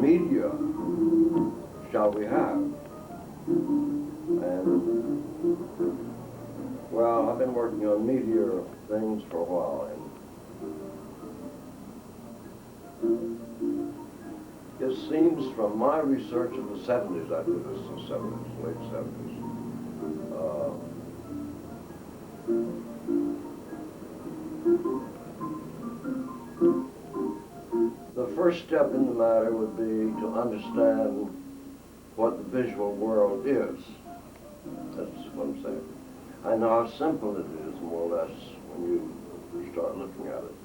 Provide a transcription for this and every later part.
media shall we have? And, well, I've been working on media things for a while, and it seems from my research of the 70s, I did this in the 70s, late 70s, the first step in the matter would be to understand what the visual world is. That's what I'm saying. I know how simple it is, more or less, when you start looking at it.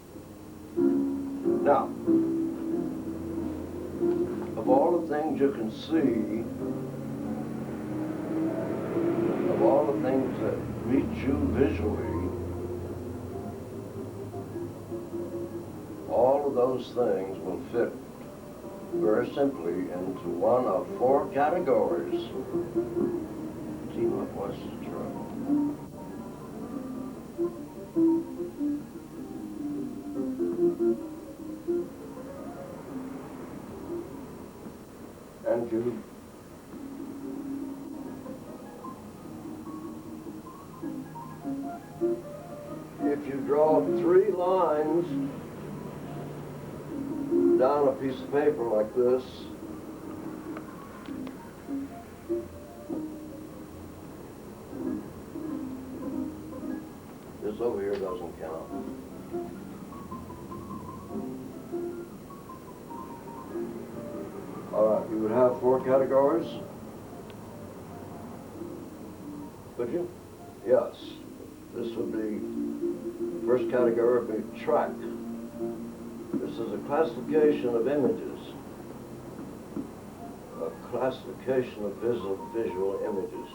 Now, of all the things you can see, of all the things that meet you visually, all of those things will fit very simply into one of 4 categories. See, my voice is terrible. And if you draw 3 lines down a piece of paper like this, this over here doesn't count. All right, you would have 4 categories? Would you? Yes. This would be, the first category would be track. This is a classification of images. A classification of visual images.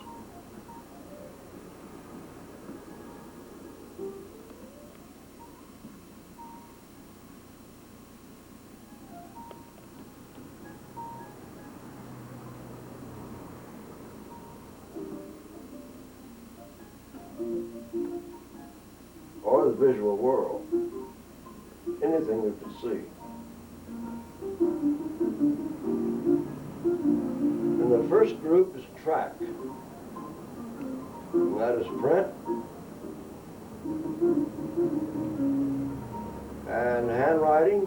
Or the visual world. Anything you can see. And the first group is track. And that is print and handwriting.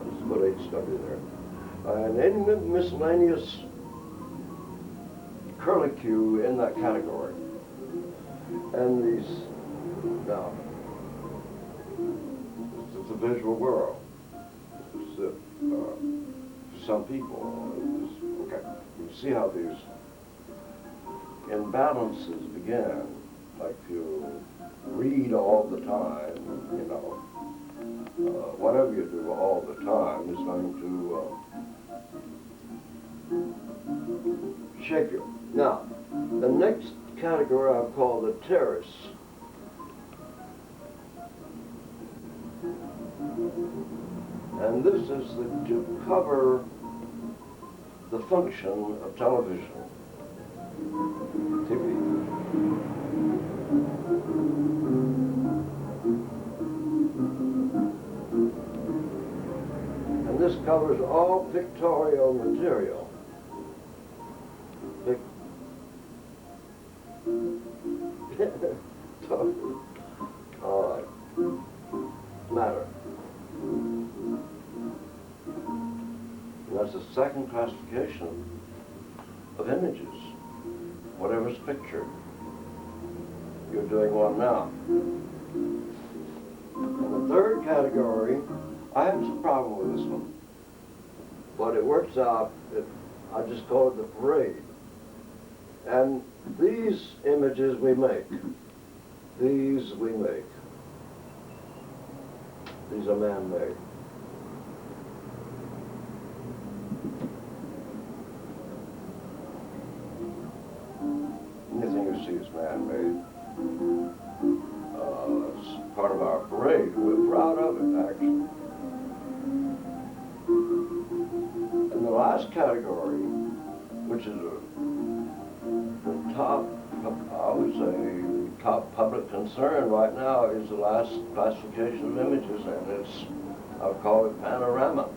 Let's put HW there. And any miscellaneous curlicue in that category. And these, now, this is the visual world. This is it. Some people, okay, you see how these imbalances begin. Like you read all the time, you know, whatever you do all the time is going to shape you. Now, the next category I've called the terrace. And this is to cover the function of television, TV. And this covers all pictorial material. All right. Matter. And that's the second classification of images. Whatever's pictured. You're doing one now. And the third category, I have some problem with this one. But it works out, I just call it the parade. And these images we make. These we make. These are man-made. Anything you see is man-made. It's part of our parade. We're proud of it, actually. And the last category, which is the top, I would say, top public concern right now, is the last classification of images, and it's, I'll call it panorama.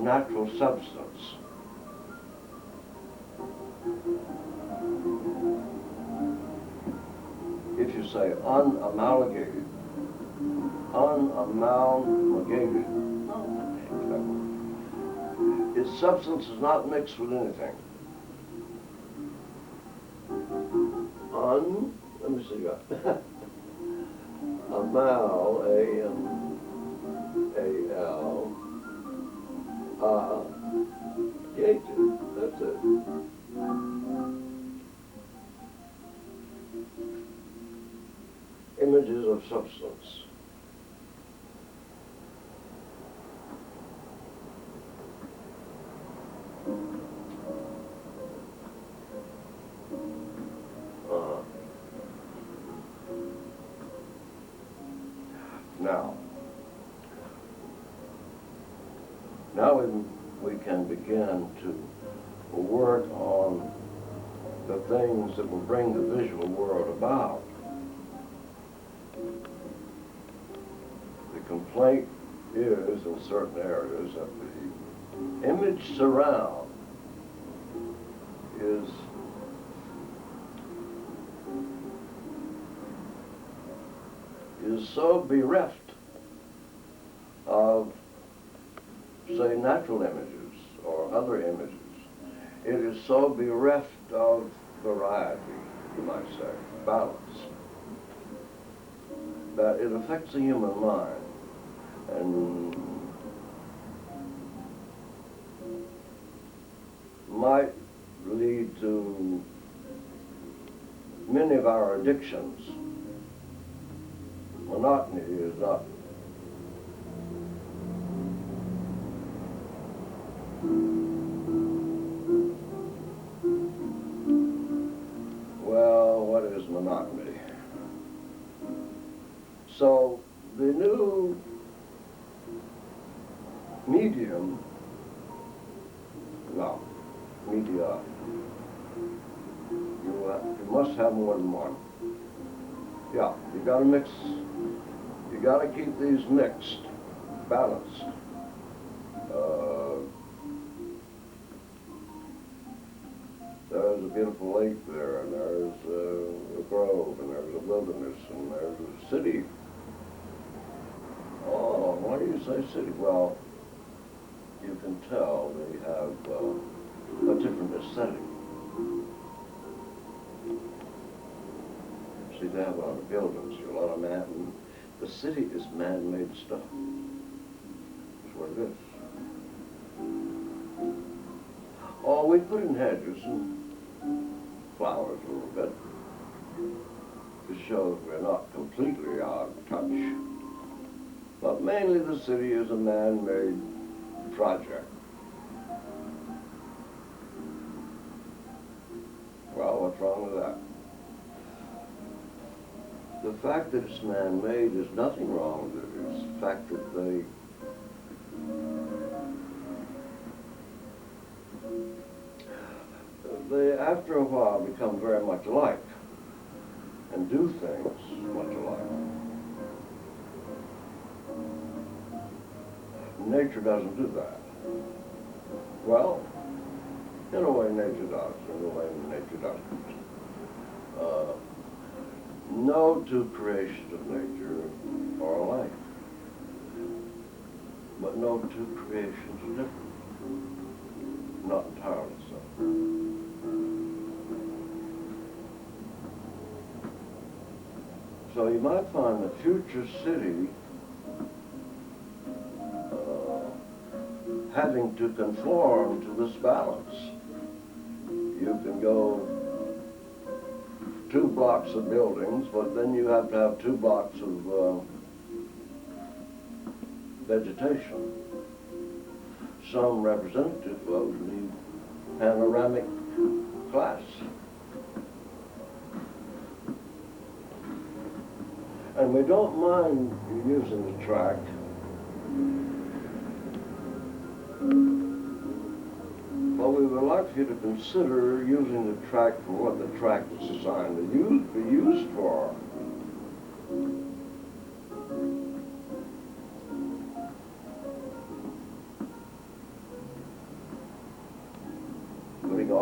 of natural substance. If you say unamalgamated, its substance is not mixed with anything. Let me see that. Amal, A-M-A-L, gated, that's it. Images of substance. Now we can begin to work on the things that will bring the visual world about. The complaint is, in certain areas, that the image surround is so bereft of, say, natural images or other images. It is so bereft of variety, you might say, balance, that it affects the human mind and might lead to many of our addictions. Monotony is not what is monotony? So the new medium, media, you must have more than one. Yeah, you gotta mix, you gotta keep these mixed, balanced. There's a beautiful lake there, and there's a grove, and there's a wilderness, and there's a city. Oh, why do you say city? Well, you can tell they have a different aesthetic. See, they have a lot of buildings, a lot of man. The city is man-made stuff. That's what it is. Oh, we put in hedges and flowers a little bit to show that we're not completely out of touch. But mainly the city is a man-made project. Well, what's wrong with that? The fact that it's man-made is nothing wrong with it. It's the fact that they, after a while, become very much alike and do things much alike. Nature doesn't do that. Well, in a way nature does, in a way nature doesn't. No two creations of nature are alike, but no two creations are different. Not entirely so. So you might find the future city having to conform to this balance. You can go 2 blocks of buildings, but then you have to have 2 blocks of vegetation. Some representative of the panoramic class. And we don't mind using the track but we would like you to consider using the track for what the track is designed to be used for.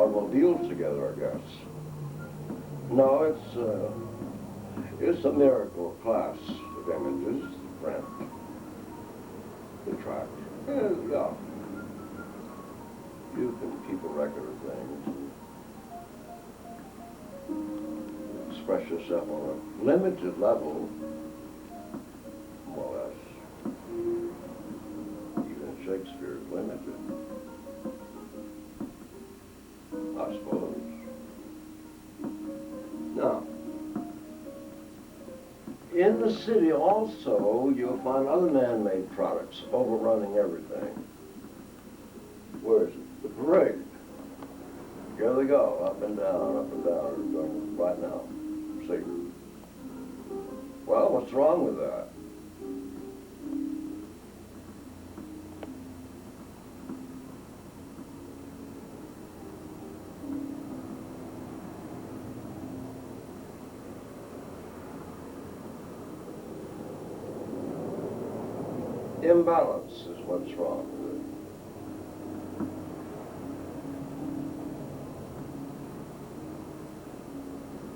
automobiles together, I guess. No, it's a miracle class of images, the print, the track. Yeah. You can keep a record of things. Express yourself on a limited level, more or less. Even Shakespeare is limited, I suppose. Now, in the city also, you'll find other man-made products overrunning everything. Where is it? The parade. Here they go, up and down, right now. See? Well, what's wrong with that? Imbalance is what's wrong with it.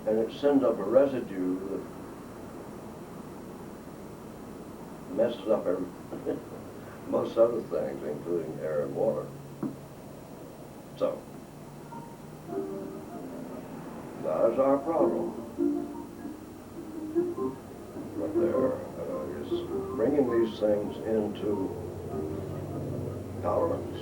And it sends up a residue that messes up most other things, including air and water. So, that is our problem. But there is bringing these things into tolerance.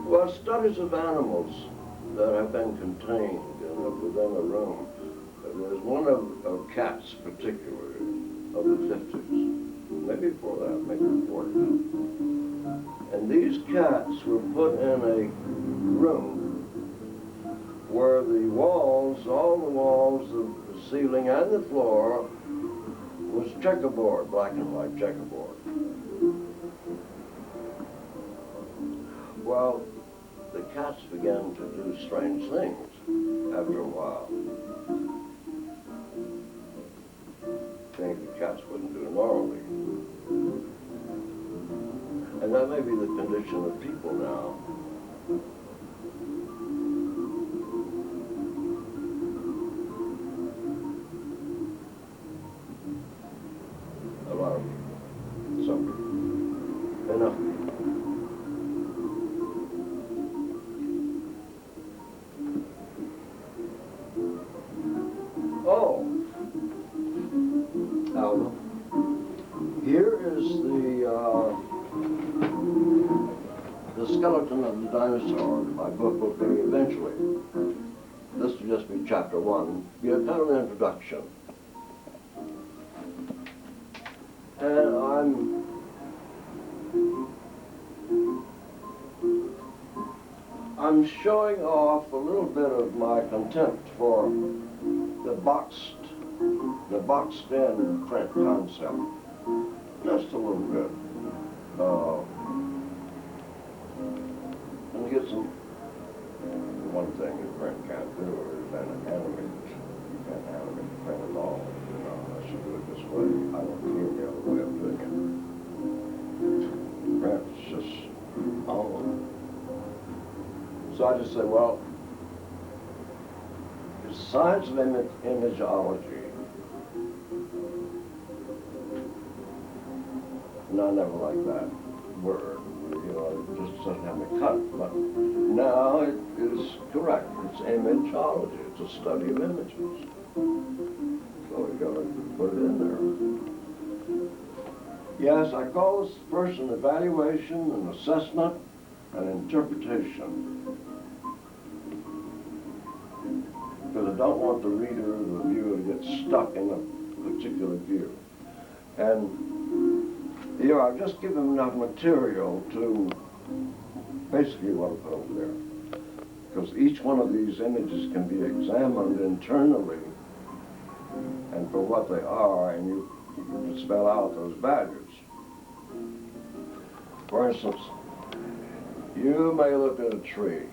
Well, studies of animals that have been contained within a room. There's one of cats particularly, of the 50s, maybe before that, maybe 40s. And these cats were put in a room where the walls, all the walls, the ceiling and the floor was checkerboard, black and white checkerboard. Well, the cats began to do strange things after a while. Things the cats wouldn't do normally. And that may be the condition of people now. A lot of people. Some people. Enough people. Oh. Now, here is the skeleton of the dinosaur. My book will be eventually. This will just be chapter 1, be a kind of an introduction. And I'm showing off a little bit of my contempt for the boxed-in print concept. Just a little bit. And get some. One thing that print can't do is animate. You can't animate print at all. You know, unless you do it this way. I don't see any other way of doing it. Print's just all. So I just say, well, the science of imageology. And I never liked that word. You know, it just doesn't have me cut. But now it is correct. It's imageology. It's a study of images. So we got to put it in there. Yes, I call this first an evaluation, an assessment, an interpretation. Because I don't want the reader or the viewer to get stuck in a particular view. And here, I've just given them enough material to basically what I put over there. Because each one of these images can be examined internally and for what they are, and you can spell out those values. For instance, you may look at a tree.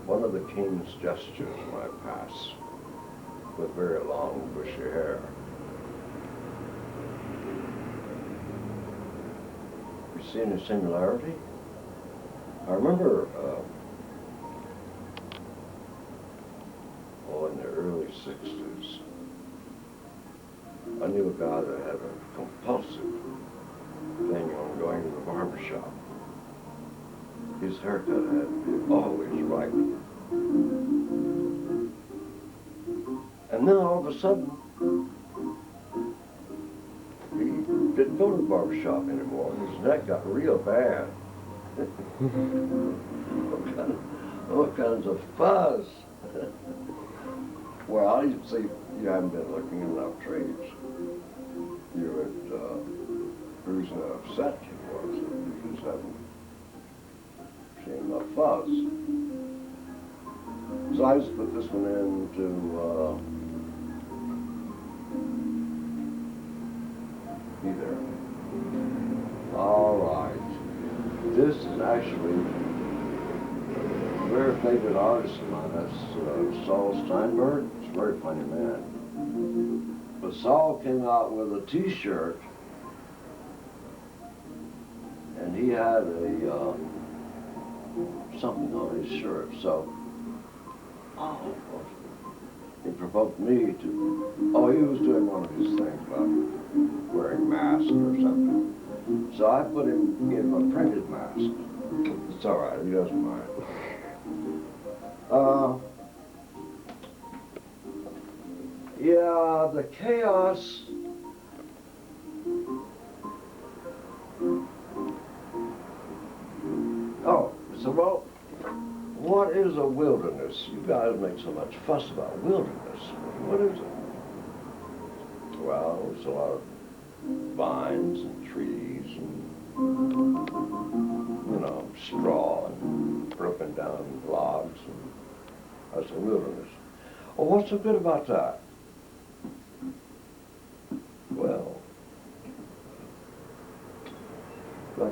One of the king's gestures might pass with very long, bushy hair. You see any similarity? I remember, in the early 60s, I knew a guy that had a compulsive thing on going to the barber shop. His haircut had to be always right. And then all of a sudden, he didn't go to the barber shop anymore. His neck got real bad. all kinds of fuzz. Well, you see, you haven't been looking in enough trades. You would, the reason how upset he was, that you just haven't seen enough fuzz. So I just put this one into, either. All right. This is actually a very favorite artist of mine. That's Saul Steinberg. He's a very funny man. But Saul came out with a T-shirt, and he had a something on his shirt. So, he provoked me to. Oh, he was doing one of his things about wearing masks or something. So I gave him a printed mask. It's all right. He doesn't mind. Yeah, the chaos. Oh, so well, what is a wilderness? You guys make so much fuss about wilderness. What is it? Well, it's a lot of vines and trees and, straw and broken down logs, and that's a wilderness. Oh, what's so good about that? Well, but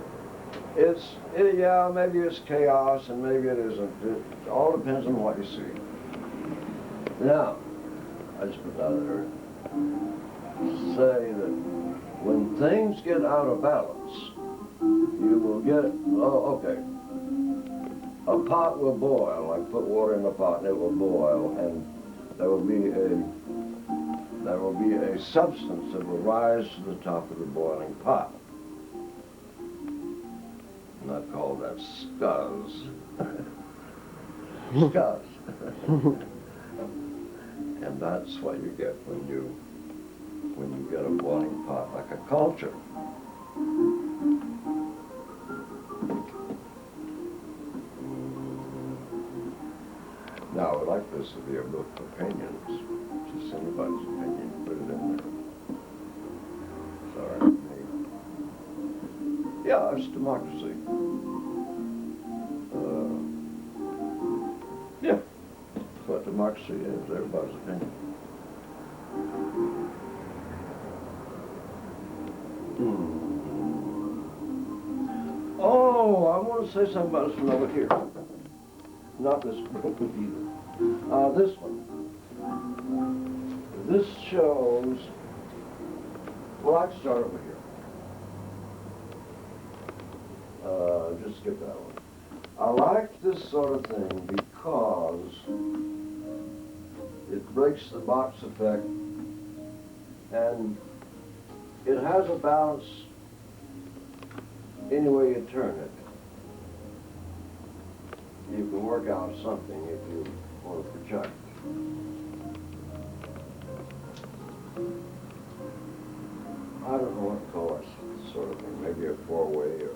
yeah, maybe it's chaos and maybe it isn't. It all depends on what you see. Now, I just put that there to say that when things get out of balance, you will get, a pot will boil. I put water in a pot and it will boil, and there will be a substance that will rise to the top of the boiling pot. And I call that scuzz. Scuzz. And that's what you get when you get a boiling pot, like a culture. Now, I would like this to be a book of opinions. Just anybody's opinion, put it in there. Sorry. Yeah, it's democracy. Yeah, that's what democracy is, everybody's opinion. Oh, I want to say something about this one over here. Not this book either. This one. This shows, well, I can start over here. Just skip that one. I like this sort of thing because it breaks the box effect, and it has a balance any way you turn it. You can work out something if you want to project. I don't know what to call it, sort of thing. Maybe a four-way or...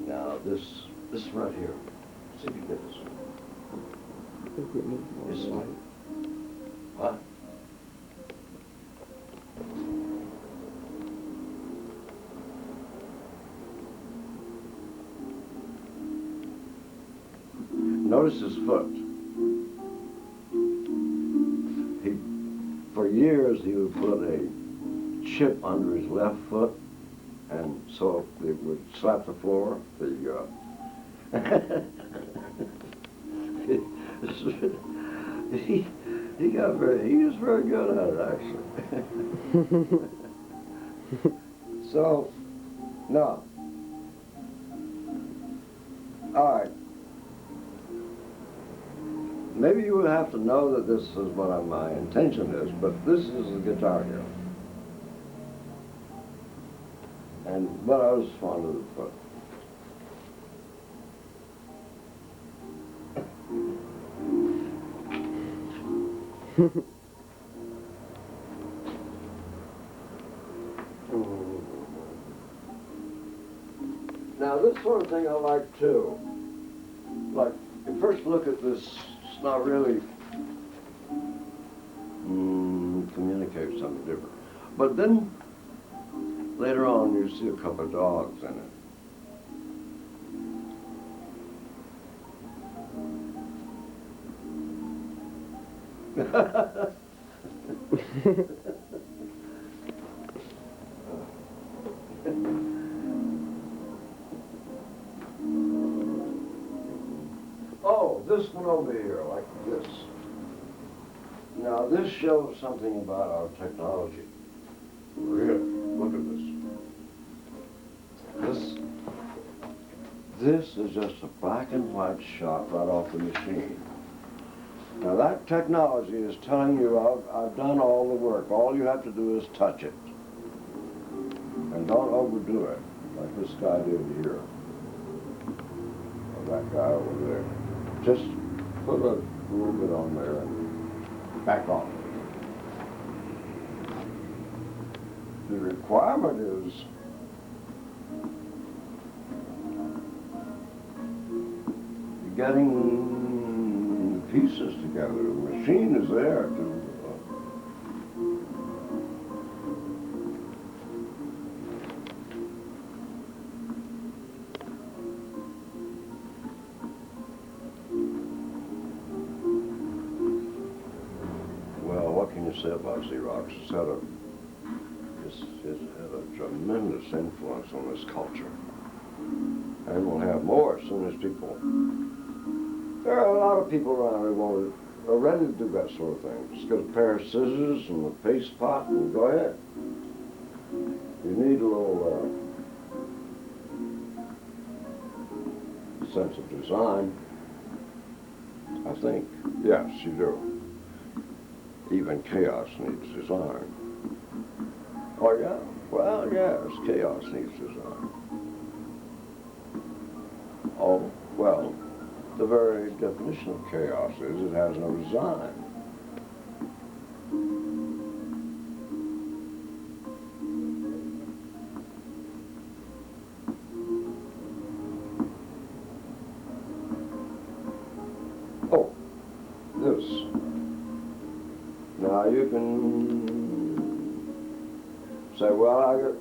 Now this right here. See if you get this one. It's like, what? Notice his foot. For years he would put a chip under his left foot And so it would slap the floor, he, he was very good at it, actually. So, no. All right. Maybe you would have to know that this is what my intention is, but this is the guitar here. And what I was fond of the foot. Now this sort of thing I like too. Like, you first look at this, it's not really communicates something different. But then later on you see a couple of dogs in it. Oh, this one over here, like this. Now this shows something about our technology. Really, look at this. This is just a black and white shot right off the machine. Now that technology is telling you I've done all the work. All you have to do is touch it. And don't overdo it, like this guy did here. Or that guy over there. Just put a little bit on there and back off. The requirement is getting the pieces together. The machine is there to say about Xerox. It's had a tremendous influence on this culture. And we'll have more as soon as people... There are a lot of people around who are ready to do that sort of thing. Just get a pair of scissors and a paste pot and go ahead. You need a little sense of design, I think. Yes, you do. Even chaos needs design. Oh yeah? Well, yes, chaos needs design. Oh, well, the very definition of chaos is it has no design. Oh, this. Now you can say, well,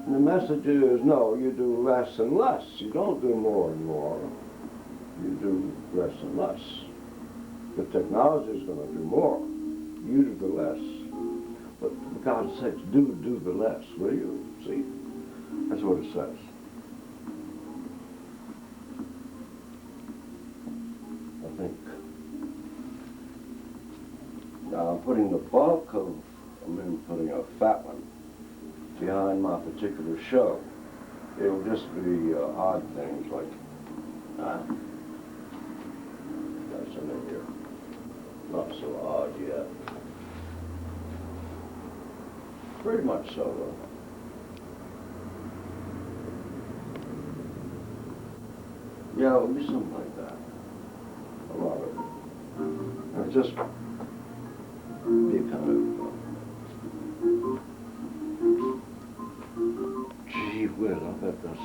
the message is no, you do less and less. You don't do more and more. You do less and less. The technology is going to do more. You do the less. But for God's sakes, do the less, will you? See? That's what it says. I think. Now I'm putting the bulk of, putting a fat one behind my particular show. It'll just be odd things like, that's in here. Not so odd yet. Pretty much so though. Yeah, it'll be something like that. A lot of it. And just be kind of, gee whiz, I bet this